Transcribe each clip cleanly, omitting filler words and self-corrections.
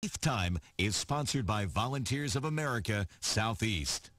Faith Time is sponsored by Volunteers of America Southeast.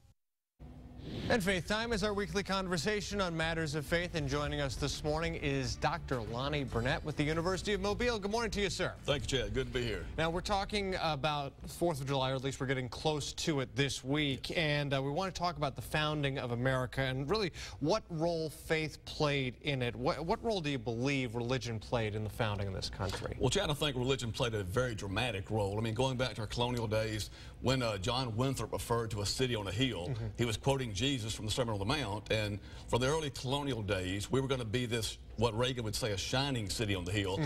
And Faith Time is our weekly conversation on matters of faith. And joining us this morning is Dr. Lonnie Burnett with the University of Mobile. Good morning to you, sir. Thank you, Chad. Good to be here. Now, we're talking about 4th of July, or at least we're getting close to it this week. And we want to talk about the founding of America and really what role faith played in it. What role do you believe religion played in the founding of this country? Well, Chad, I think religion played a very dramatic role. I mean, going back to our colonial days, when John Winthrop referred to a city on a hill, he was quoting Jesus from the Sermon on the Mount. And for the early colonial days, we were going to be this, what Reagan would say, a shining city on the hill.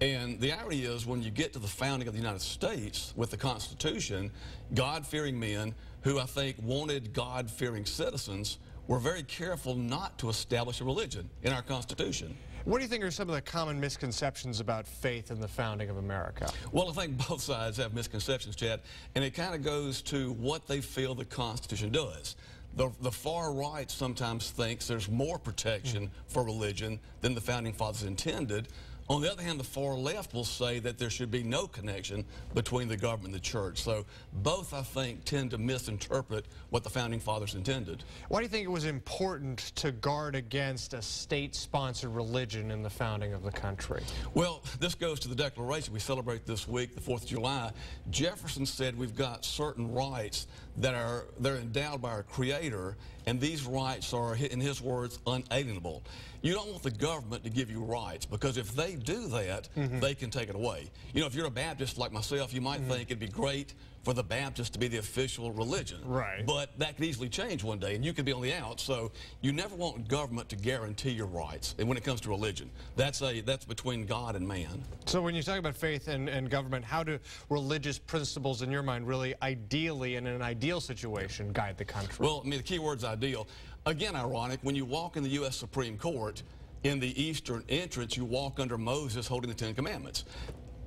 And the irony is, when you get to the founding of the United States with the Constitution, God-fearing men who I think wanted God-fearing citizens were very careful not to establish a religion in our Constitution. What do you think are some of the common misconceptions about faith in the founding of America? Well, I think both sides have misconceptions, Chad, and it kind of goes to what they feel the Constitution does. The far right sometimes thinks there's more protection for religion than the Founding Fathers intended. On the other hand, the far left will say that there should be no connection between the government and the church. So both, I think, tend to misinterpret what the Founding Fathers intended. Why do you think it was important to guard against a state-sponsored religion in the founding of the country? Well, this goes to the Declaration we celebrate this week, the 4th of July. Jefferson said we've got certain rights they're endowed by our Creator, and these rights are, in his words, unalienable. You don't want the government to give you rights, because if they do that, they can take it away. You know, if you're a Baptist like myself, you might think it'd be great for the Baptist to be the official religion. Right. But that could easily change one day, and you could be on the out. So you never want government to guarantee your rights. And when it comes to religion, that's between God and man. So when you talk about faith and government, how do religious principles, in your mind, really ideally, and in an ideal situation, guide the country? Well, I mean, the key word's ideal. Again, ironic, when you walk in the U.S. Supreme Court, in the eastern entrance, you walk under Moses holding the 10 Commandments.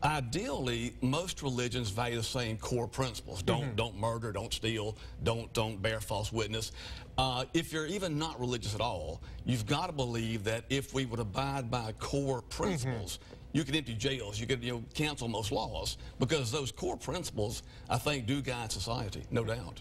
Ideally, most religions value the same core principles. Don't murder, don't steal, don't bear false witness. If you're even not religious at all, you've got to believe that if we would abide by core principles, you could empty jails, you could cancel most laws, because those core principles, I think, do guide society, no doubt.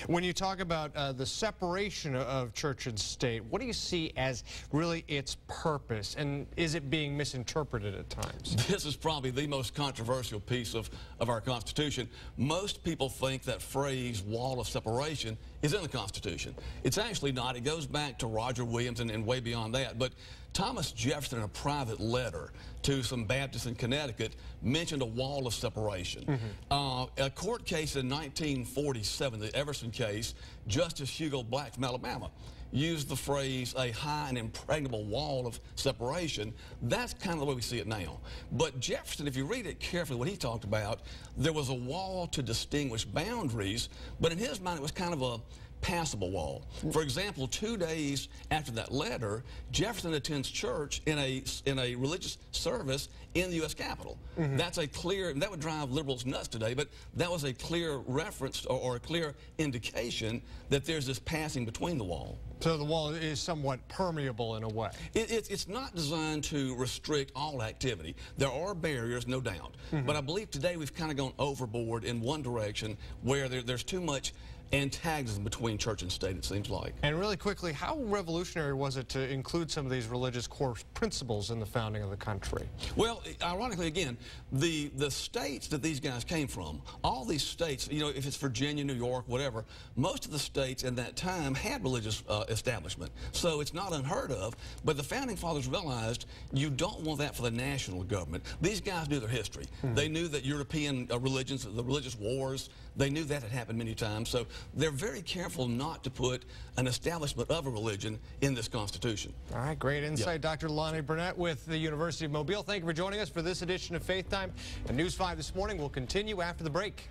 When you talk about the separation of church and state, what do you see as really its purpose, and is it being misinterpreted at times? This is probably the most controversial piece of our Constitution. Most people think that phrase, wall of separation, is in the Constitution. It's actually not. It goes back to Roger Williams and way beyond that. But Thomas Jefferson, in a private letter to some Baptists in Connecticut, mentioned a wall of separation. A court case in 1947, the Everson case, Justice Hugo Black from Alabama used the phrase a high and impregnable wall of separation. That's kind of the way we see it now. But Jefferson, if you read it carefully, what he talked about, there was a wall to distinguish boundaries, but in his mind it was kind of a passable wall. For example, 2 days after that letter, Jefferson attends church in a religious service in the U.S. Capitol. That's a clear, that would drive liberals nuts today, but that was a clear reference or a clear indication that there's this passing between the wall. So the wall is somewhat permeable in a way. It's not designed to restrict all activity. There are barriers, no doubt, but I believe today we've kind of gone overboard in one direction where there's too much antagonism between church and state, it seems like. And really quickly, how revolutionary was it to include some of these religious core principles in the founding of the country? Well, ironically, again, the states that these guys came from, all these states, you know, if it's Virginia, New York, whatever, most of the states in that time had religious establishment. So it's not unheard of, but the Founding Fathers realized you don't want that for the national government. These guys knew their history. They knew that European religions, the religious wars, they knew that had happened many times. So they're very careful not to put an establishment of a religion in this Constitution. All right, great insight. Dr. Lonnie Burnett with the University of Mobile. Thank you for joining us for this edition of Faith Time. And News 5 this morning will continue after the break.